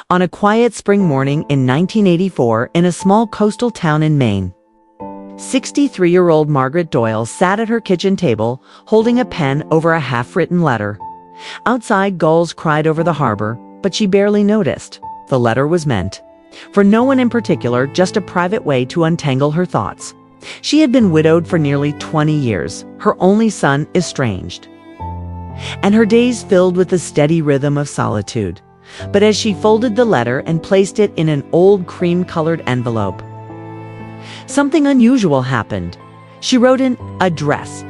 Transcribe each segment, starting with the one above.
on a quiet spring morning in 1984 in a small coastal town in Maine. 63-year-old Margaret Doyle sat at her kitchen table, holding a pen over a half-written letter. Outside, gulls cried over the harbor, but she barely noticed. The letter was meant for no one in particular, just a private way to untangle her thoughts. She had been widowed for nearly 20 years, her only son estranged, and her days filled with the steady rhythm of solitude. But as she folded the letter and placed it in an old cream-colored envelope, something unusual happened. She wrote an address.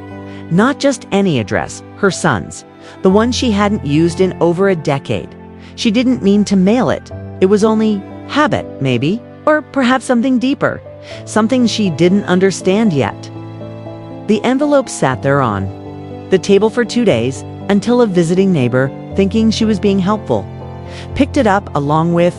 Not just any address, her son's, the one she hadn't used in over a decade. She didn't mean to mail it. It was only habit, maybe, or perhaps something deeper, something she didn't understand yet. The envelope sat there on the table for 2 days until a visiting neighbor, thinking she was being helpful, picked it up along with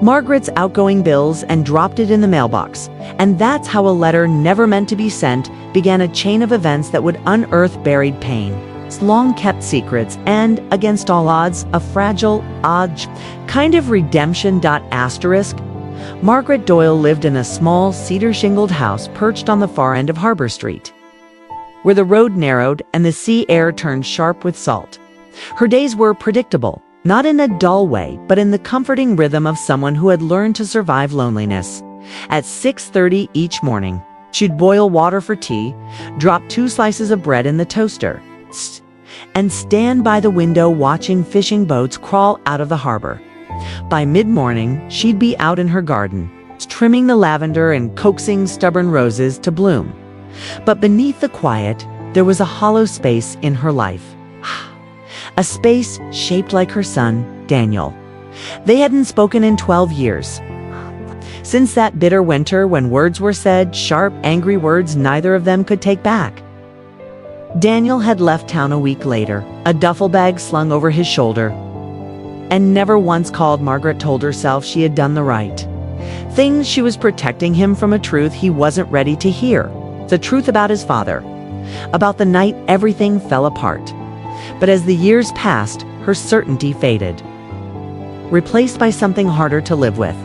Margaret's outgoing bills and dropped it in the mailbox. And that's how a letter never meant to be sent began a chain of events that would unearth buried pain, long-kept secrets, and, against all odds, a fragile, odd kind of redemption. Asterisk. Margaret Doyle lived in a small, cedar-shingled house perched on the far end of Harbor Street, where the road narrowed and the sea air turned sharp with salt. Her days were predictable, not in a dull way, but in the comforting rhythm of someone who had learned to survive loneliness. At 6:30 each morning, she'd boil water for tea, drop 2 slices of bread in the toaster, and stand by the window watching fishing boats crawl out of the harbor. By mid-morning, she'd be out in her garden, trimming the lavender and coaxing stubborn roses to bloom. But beneath the quiet, there was a hollow space in her life. A space shaped like her son, Daniel. They hadn't spoken in 12 years. Since that bitter winter when words were said, sharp, angry words neither of them could take back. Daniel had left town a week later, a duffel bag slung over his shoulder, and never once called. Margaret told herself she had done the right thing. She was protecting him from a truth he wasn't ready to hear. The truth about his father, about the night everything fell apart. But as the years passed, her certainty faded, replaced by something harder to live with: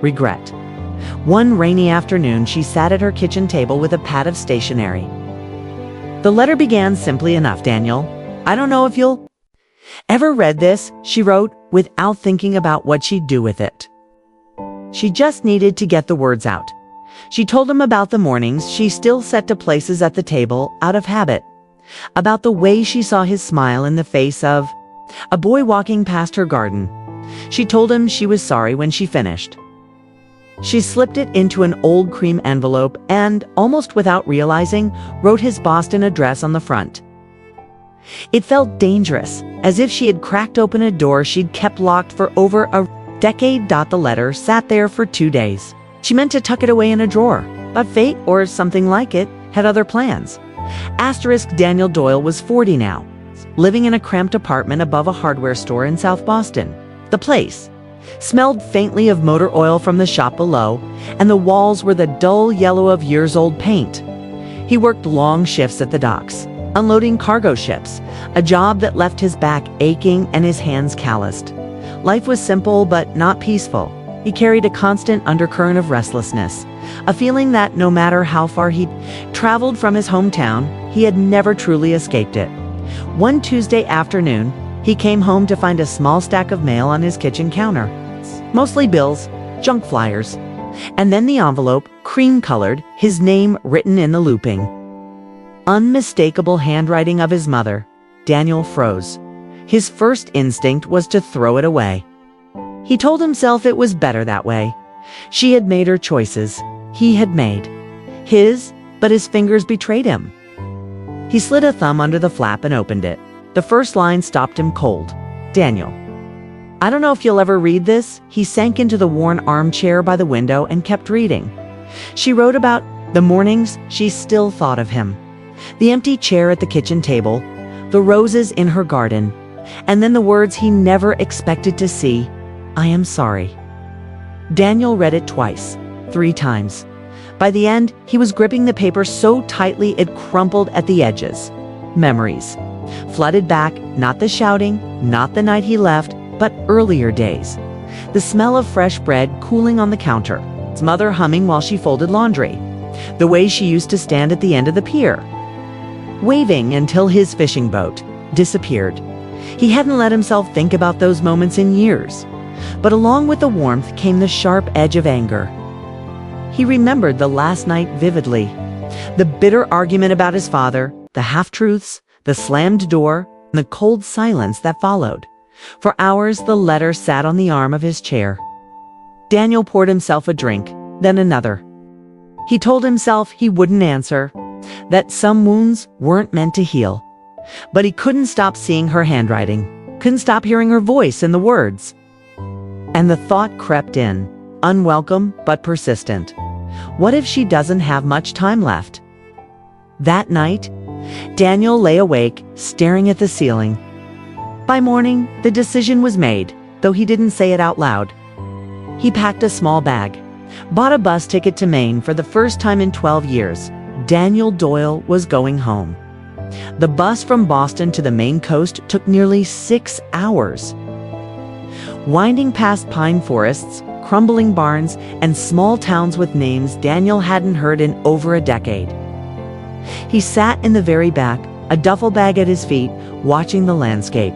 regret. One rainy afternoon, she sat at her kitchen table with a pad of stationery. The letter began simply enough. "Daniel, I don't know if you'll ever read this," she wrote, without thinking about what she'd do with it. She just needed to get the words out. She told him about the mornings she still set to places at the table out of habit, about the way she saw his smile in the face of a boy walking past her garden. She told him she was sorry when she finished. She slipped it into an old cream envelope and, almost without realizing, wrote his Boston address on the front. It felt dangerous, as if she had cracked open a door she'd kept locked for over a decade. The letter sat there for 2 days. She meant to tuck it away in a drawer, but fate, or something like it, had other plans. Asterisk. Daniel Doyle was 40 now, living in a cramped apartment above a hardware store in South Boston. The place smelled faintly of motor oil from the shop below, and the walls were the dull yellow of years-old paint. He worked long shifts at the docks, unloading cargo ships, a job that left his back aching and his hands calloused. Life was simple but not peaceful. He carried a constant undercurrent of restlessness, a feeling that no matter how far he'd traveled from his hometown, he had never truly escaped it. One Tuesday afternoon, he came home to find a small stack of mail on his kitchen counter. Mostly bills, junk flyers, and then the envelope, cream-colored, his name written in the looping, unmistakable handwriting of his mother. Daniel froze. His first instinct was to throw it away. He told himself it was better that way. She had made her choices. He had made his, but his fingers betrayed him. He slid a thumb under the flap and opened it. The first line stopped him cold. "Daniel, I don't know if you'll ever read this." He sank into the worn armchair by the window and kept reading. She wrote about the mornings she still thought of him, the empty chair at the kitchen table, the roses in her garden, and then the words he never expected to see: "I am sorry." Daniel read it twice, 3 times. By the end, he was gripping the paper so tightly it crumpled at the edges. Memories flooded back, not the shouting, not the night he left, but earlier days, The smell of fresh bread cooling on the counter, his mother humming while she folded laundry, the way she used to stand at the end of the pier, waving until his fishing boat disappeared. He hadn't let himself think about those moments in years, but along with the warmth came the sharp edge of anger. He remembered the last night vividly, the bitter argument about his father, the half-truths, the slammed door, and the cold silence that followed. For hours, the letter sat on the arm of his chair. Daniel poured himself a drink, then another. He told himself he wouldn't answer, that some wounds weren't meant to heal. But he couldn't stop seeing her handwriting, couldn't stop hearing her voice in the words. And the thought crept in, unwelcome but persistent. What if she doesn't have much time left? That night, Daniel lay awake, staring at the ceiling. By morning, the decision was made, though he didn't say it out loud. He packed a small bag, bought a bus ticket to Maine for the first time in 12 years. Daniel Doyle was going home. The bus from Boston to the Maine coast took nearly 6 hours. Winding past pine forests, crumbling barns, and small towns with names Daniel hadn't heard in over a decade. He sat in the very back, a duffel bag at his feet, watching the landscape.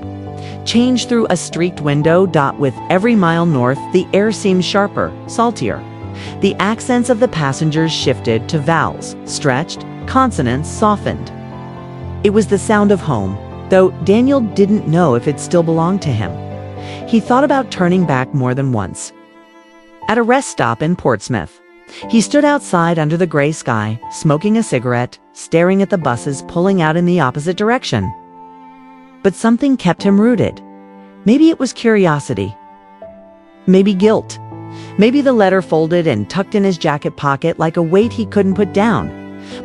Change through a streaked window. With every mile north, the air seemed sharper, saltier. The accents of the passengers shifted to vowels, stretched, consonants softened. It was the sound of home, though Daniel didn't know if it still belonged to him. He thought about turning back more than once. At a rest stop in Portsmouth, he stood outside under the gray sky, smoking a cigarette, staring at the buses pulling out in the opposite direction. But something kept him rooted. Maybe it was curiosity. Maybe guilt. Maybe the letter folded and tucked in his jacket pocket like a weight he couldn't put down.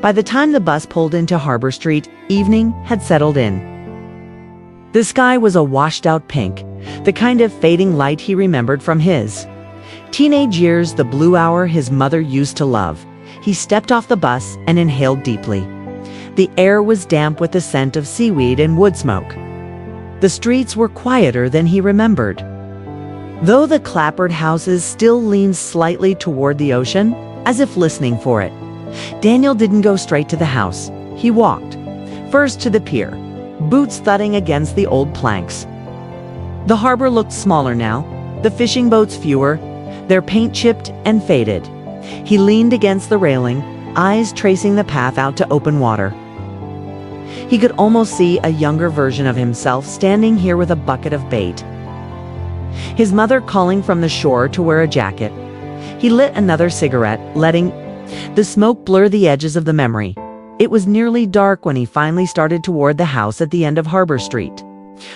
By the time the bus pulled into Harbor Street, evening had settled in. The sky was a washed-out pink, the kind of fading light he remembered from his teenage years, the blue hour his mother used to love. He stepped off the bus and inhaled deeply. The air was damp with the scent of seaweed and wood smoke. The streets were quieter than he remembered, though the clapboard houses still leaned slightly toward the ocean, as if listening for it. Daniel didn't go straight to the house. He walked, first to the pier, boots thudding against the old planks. The harbor looked smaller now, the fishing boats fewer, their paint chipped and faded. He leaned against the railing, eyes tracing the path out to open water. He could almost see a younger version of himself standing here with a bucket of bait. His mother calling from the shore to wear a jacket. He lit another cigarette, letting the smoke blur the edges of the memory. It was nearly dark when he finally started toward the house at the end of Harbor Street.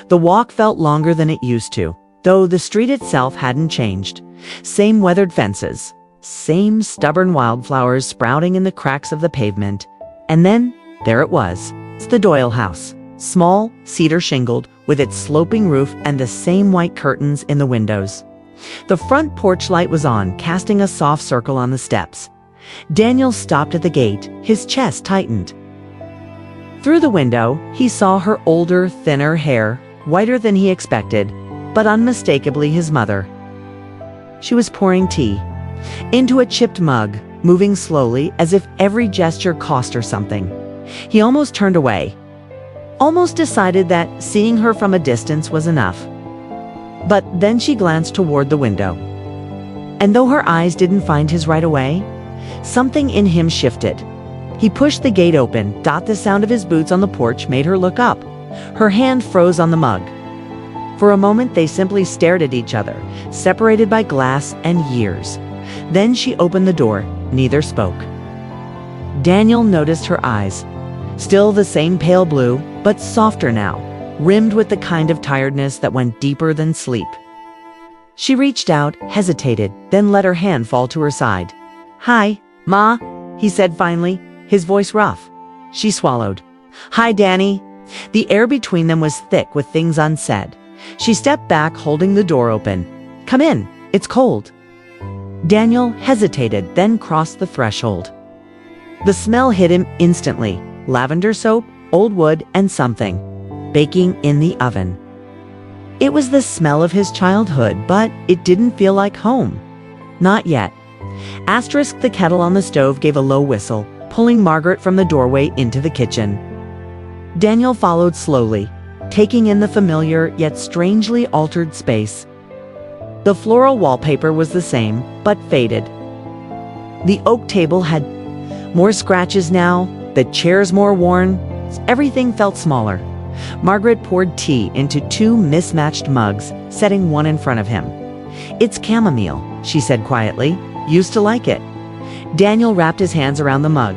The walk felt longer than it used to, though the street itself hadn't changed. Same weathered fences, same stubborn wildflowers sprouting in the cracks of the pavement. And then, there it was. It's the Doyle house. Small, cedar shingled, with its sloping roof and the same white curtains in the windows. The front porch light was on, casting a soft circle on the steps. Daniel stopped at the gate, his chest tightened. Through the window, he saw her older, thinner hair, whiter than he expected, but unmistakably his mother. She was pouring tea into a chipped mug, moving slowly as if every gesture cost her something. He almost turned away, almost decided that seeing her from a distance was enough. But then she glanced toward the window. And though her eyes didn't find his right away, something in him shifted. He pushed the gate open. The sound of his boots on the porch made her look up. Her hand froze on the mug. For a moment, they simply stared at each other, separated by glass and years. Then she opened the door. Neither spoke. Daniel noticed her eyes. Still the same pale blue, but softer now, rimmed with the kind of tiredness that went deeper than sleep. She reached out, hesitated, then let her hand fall to her side. "Hi, Ma," he said finally, his voice rough. She swallowed. "Hi, Danny." The air between them was thick with things unsaid. She stepped back, holding the door open. "Come in, it's cold." Daniel hesitated, then crossed the threshold. The smell hit him instantly. Lavender soap, old wood, and something baking in the oven. It was the smell of his childhood, but it didn't feel like home. Not yet. Asterisk the kettle on the stove gave a low whistle, pulling Margaret from the doorway into the kitchen. Daniel followed slowly, taking in the familiar yet strangely altered space. The floral wallpaper was the same, but faded. The oak table had more scratches now, the chairs more worn. Everything felt smaller. Margaret poured tea into 2 mismatched mugs, setting one in front of him. "It's chamomile," she said quietly. "Used to like it." Daniel wrapped his hands around the mug.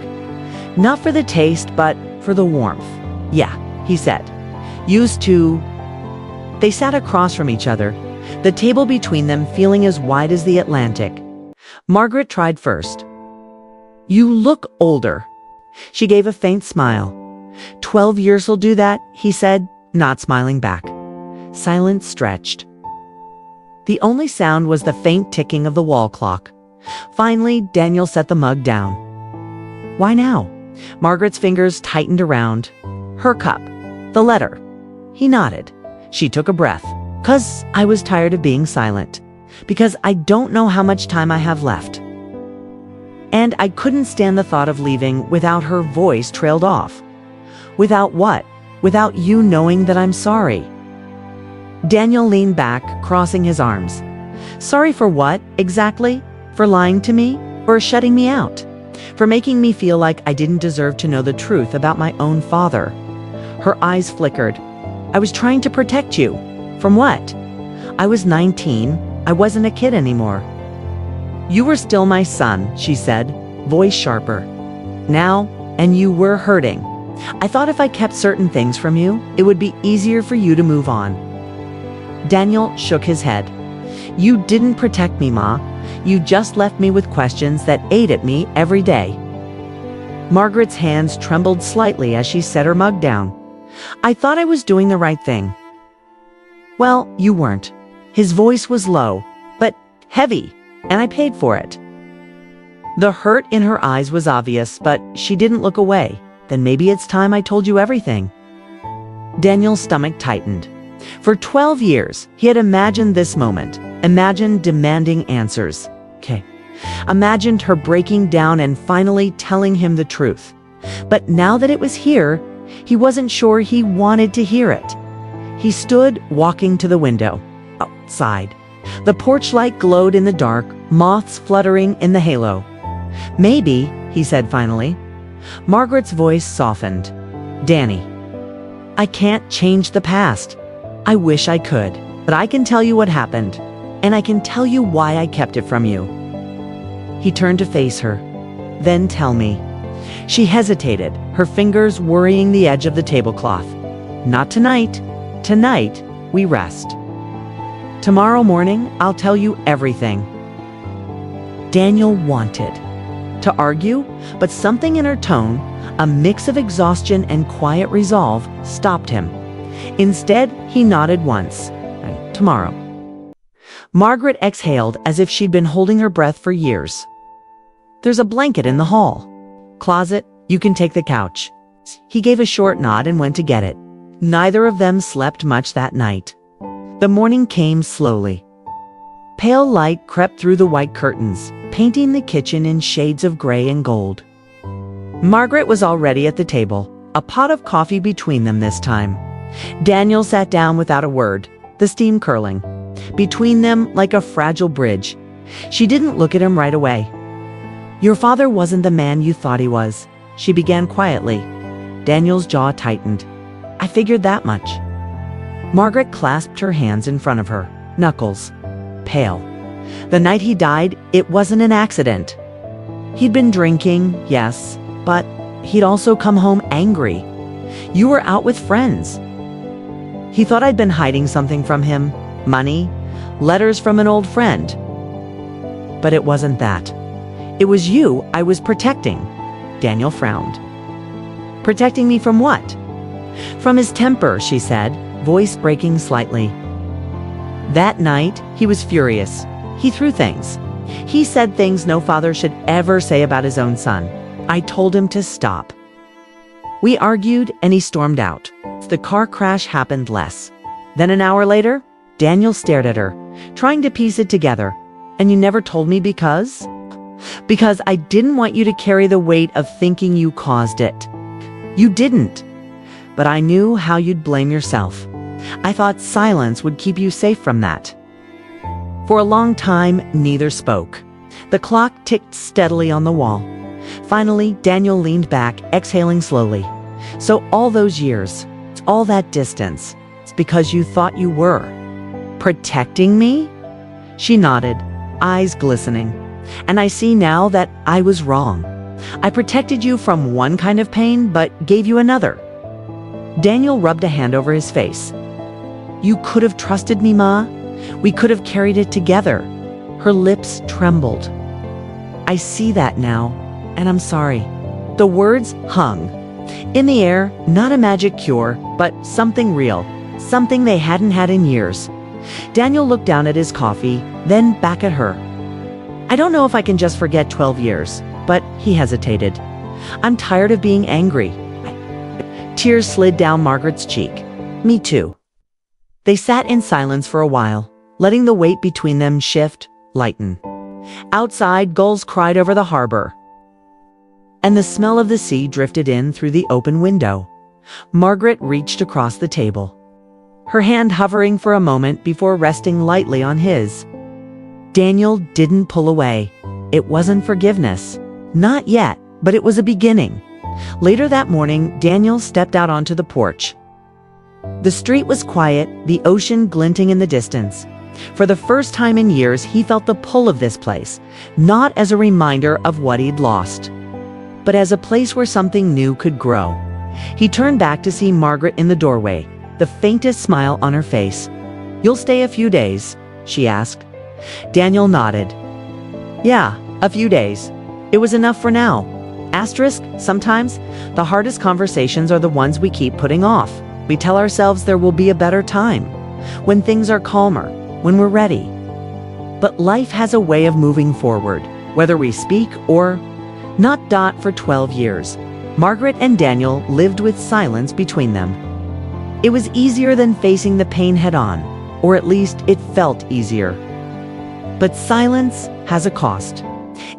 "Not for the taste, but for the warmth." "Yeah," he said. "Used to." They sat across from each other, the table between them feeling as wide as the Atlantic. Margaret tried first. "You look older." She gave a faint smile. 12 years will do that," he said, not smiling back. Silence stretched. The only sound was the faint ticking of the wall clock. Finally, Daniel set the mug down. "Why now?" Margaret's fingers tightened around her cup, the letter. He nodded. She took a breath. "'Cause I was tired of being silent. Because I don't know how much time I have left. And I couldn't stand the thought of leaving without." Her voice trailed off. "Without what? Without you knowing that I'm sorry." Daniel leaned back, crossing his arms. "Sorry for what, exactly? For lying to me? Or shutting me out? For making me feel like I didn't deserve to know the truth about my own father?" Her eyes flickered. "I was trying to protect you. From what? I was 19. I wasn't a kid anymore." "You were still my son," she said, voice sharper. "Now, and you were hurting. I thought if I kept certain things from you, it would be easier for you to move on." Daniel shook his head. "You didn't protect me, Ma. You just left me with questions that ate at me every day." Margaret's hands trembled slightly as she set her mug down. "I thought I was doing the right thing." "Well, you weren't." His voice was low, but heavy, and I paid for it. The hurt in her eyes was obvious, but she didn't look away. "Then maybe it's time I told you everything." Daniel's stomach tightened. For 12 years, he had imagined this moment, imagined demanding answers. Imagined her breaking down and finally telling him the truth. But now that it was here, he wasn't sure he wanted to hear it. He stood, walking to the window. Outside. The porch light glowed in the dark, moths fluttering in the halo. "Maybe," he said finally. Margaret's voice softened. "Danny, I can't change the past. I wish I could, but I can tell you what happened, and I can tell you why I kept it from you." He turned to face her. "Then tell me." She hesitated, her fingers worrying the edge of the tablecloth. "Not tonight. Tonight, we rest. Tomorrow morning, I'll tell you everything." Daniel wanted to argue, but something in her tone, a mix of exhaustion and quiet resolve, stopped him. Instead, he nodded once. "Tomorrow." Margaret exhaled as if she'd been holding her breath for years. "There's a blanket in the hall. Closet, you can take the couch." He gave a short nod and went to get it. Neither of them slept much that night. The morning came slowly. Pale light crept through the white curtains, painting the kitchen in shades of gray and gold. Margaret was already at the table, a pot of coffee between them this time. Daniel sat down without a word, the steam curling. Between them, like a fragile bridge. She didn't look at him right away. "Your father wasn't the man you thought he was," she began quietly. Daniel's jaw tightened. "I figured that much." Margaret clasped her hands in front of her, knuckles pale. The night he died, it wasn't an accident. He'd been drinking, yes, but he'd also come home angry. You were out with friends. He thought I'd been hiding something from him, money, letters from an old friend. But it wasn't that. It was you I was protecting. Daniel frowned. "Protecting me from what?" "From his temper," she said, voice breaking slightly. That night, he was furious. He threw things. He said things no father should ever say about his own son. I told him to stop. We argued and he stormed out. The car crash happened less. Then an hour later, Daniel stared at her, trying to piece it together. And you never told me because? Because I didn't want you to carry the weight of thinking you caused it. You didn't. But I knew how you'd blame yourself. I thought silence would keep you safe from that. For a long time, neither spoke. The clock ticked steadily on the wall. Finally, Daniel leaned back, exhaling slowly. So all those years, all that distance, it's because you thought you were protecting me? She nodded, eyes glistening. And I see now that I was wrong. I protected you from one kind of pain, but gave you another. Daniel rubbed a hand over his face. You could have trusted me, Ma. We could have carried it together. Her lips trembled. I see that now, and I'm sorry. The words hung in the air, not a magic cure, but something real, something they hadn't had in years. Daniel looked down at his coffee, then back at her. I don't know if I can just forget 12 years, but he hesitated. I'm tired of being angry. Tears slid down Margaret's cheek. Me too. They sat in silence for a while, letting the weight between them shift, lighten. Outside, gulls cried over the harbor, and the smell of the sea drifted in through the open window. Margaret reached across the table, her hand hovering for a moment before resting lightly on his. Daniel didn't pull away. It wasn't forgiveness. Not yet, but it was a beginning. Later that morning, Daniel stepped out onto the porch. The street was quiet, the ocean glinting in the distance. For the first time in years, he felt the pull of this place, not as a reminder of what he'd lost, but as a place where something new could grow. He turned back to see Margaret in the doorway, the faintest smile on her face. You'll stay a few days? She asked. Daniel nodded. Yeah, a few days. It was enough for now. Asterisk, sometimes the hardest conversations are the ones we keep putting off. We tell ourselves there will be a better time, when things are calmer, when we're ready. But life has a way of moving forward, whether we speak or not. For 12 years, Margaret and Daniel lived with silence between them. It was easier than facing the pain head on, or at least it felt easier. But silence has a cost.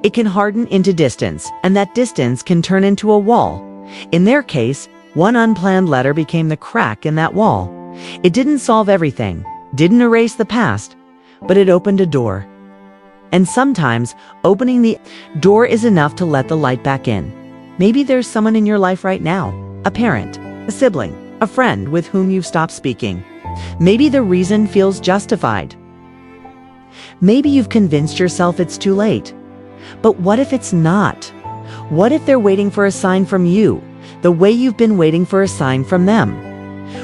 It can harden into distance, and that distance can turn into a wall. In their case, one unplanned letter became the crack in that wall. It didn't solve everything, didn't erase the past, but it opened a door. And sometimes, opening the door is enough to let the light back in. Maybe there's someone in your life right now, a parent, a sibling, a friend with whom you've stopped speaking. Maybe the reason feels justified. Maybe you've convinced yourself it's too late. But what if it's not? What if they're waiting for a sign from you, the way you've been waiting for a sign from them?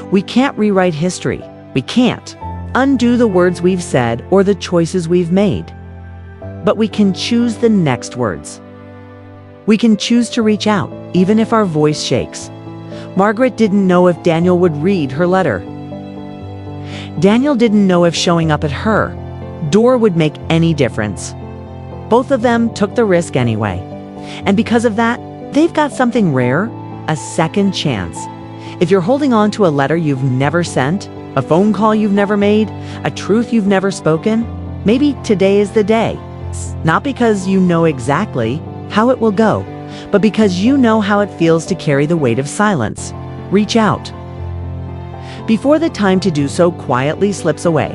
We can't rewrite history. We can't undo the words we've said or the choices we've made. But we can choose the next words. We can choose to reach out, even if our voice shakes. Margaret didn't know if Daniel would read her letter. Daniel didn't know if showing up at her door would make any difference. Both of them took the risk anyway. And because of that, they've got something rare, a second chance. If you're holding on to a letter you've never sent, a phone call you've never made, a truth you've never spoken, maybe today is the day. Not because you know exactly how it will go, but because you know how it feels to carry the weight of silence. Reach out before the time to do so quietly slips away.